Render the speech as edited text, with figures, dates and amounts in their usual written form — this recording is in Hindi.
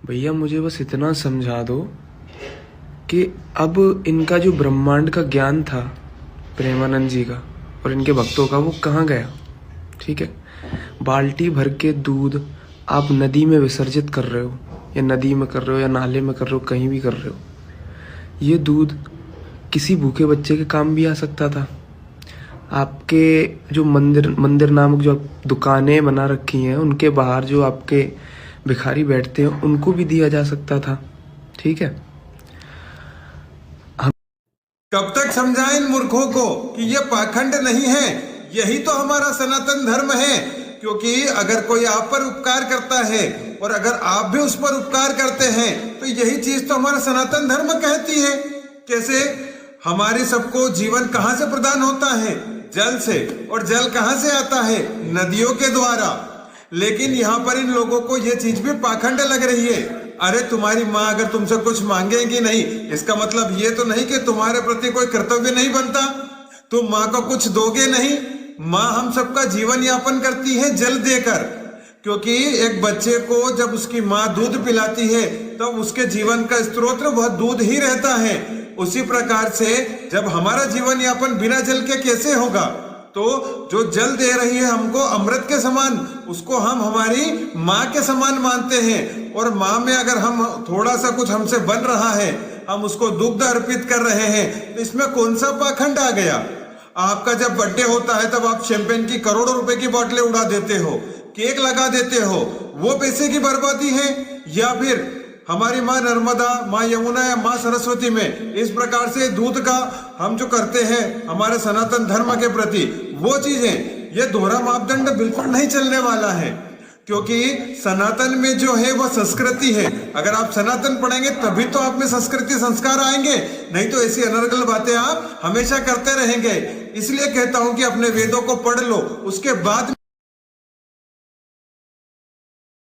भैया मुझे बस इतना समझा दो कि अब इनका जो ब्रह्मांड का ज्ञान था प्रेमानंद जी का और इनके भक्तों का, वो कहाँ गया। ठीक है, बाल्टी भर के दूध आप नदी में विसर्जित कर रहे हो, या नदी में कर रहे हो या नाले में कर रहे हो, कहीं भी कर रहे हो। ये दूध किसी भूखे बच्चे के काम भी आ सकता था। आपके जो मंदिर नामक जो दुकानें बना रखी हैं, उनके बाहर जो आपके भिखारी बैठते हैं, उनको भी दिया जा सकता था। ठीक है, कब तक समझाएं इन मूर्खों को कि ये पाखंड नहीं है, यही तो हमारा सनातन धर्म है। क्योंकि अगर कोई आप पर उपकार करता है और अगर आप भी उस पर उपकार करते हैं तो यही चीज तो हमारा सनातन धर्म कहती है। कैसे हमारे सबको जीवन कहां से प्रदान होता है? जल से। और जल कहां से आता है? नदियों के द्वारा। लेकिन यहाँ पर इन लोगों को ये चीज भी पाखंड लग रही है। अरे तुम्हारी माँ अगर तुमसे कुछ मांगेगी नहीं, इसका मतलब ये तो नहीं कि तुम्हारे प्रति कोई कर्तव्य नहीं बनता, तुम माँ को कुछ दोगे नहीं। माँ हम सबका जीवन यापन करती है जल देकर। क्योंकि एक बच्चे को जब उसकी माँ दूध पिलाती है तब उसके जीवन का स्रोत वह दूध ही रहता है। उसी प्रकार से जब हमारा जीवन यापन बिना जल के कैसे होगा? तो जो जल दे रही है हमको अमृत के समान, उसको हम हमारी माँ के समान मानते हैं। और माँ में अगर हम थोड़ा सा कुछ हमसे बन रहा है, हम उसको दुग्ध अर्पित कर रहे हैं, तो इसमें कौन सा पाखंड आ गया? आपका जब बर्थडे होता है तब आप शैंपेन की करोड़ों रुपए की बोतलें उड़ा देते हो, केक लगा देते हो, वो पैसे की बर्बादी है? या फिर हमारी माँ नर्मदा, माँ यमुना या माँ सरस्वती में इस प्रकार से दूध का हम जो करते हैं हमारे सनातन धर्म के प्रति, वो चीजें, ये दोहरा मापदंड बिल्कुल नहीं चलने वाला है। क्योंकि सनातन में जो है वो संस्कृति है। अगर आप सनातन पढ़ेंगे तभी तो आप में संस्कृति संस्कार आएंगे, नहीं तो ऐसी अनर्गल बातें आप हमेशा करते रहेंगे। इसलिए कहता हूं कि अपने वेदों को पढ़ लो, उसके बाद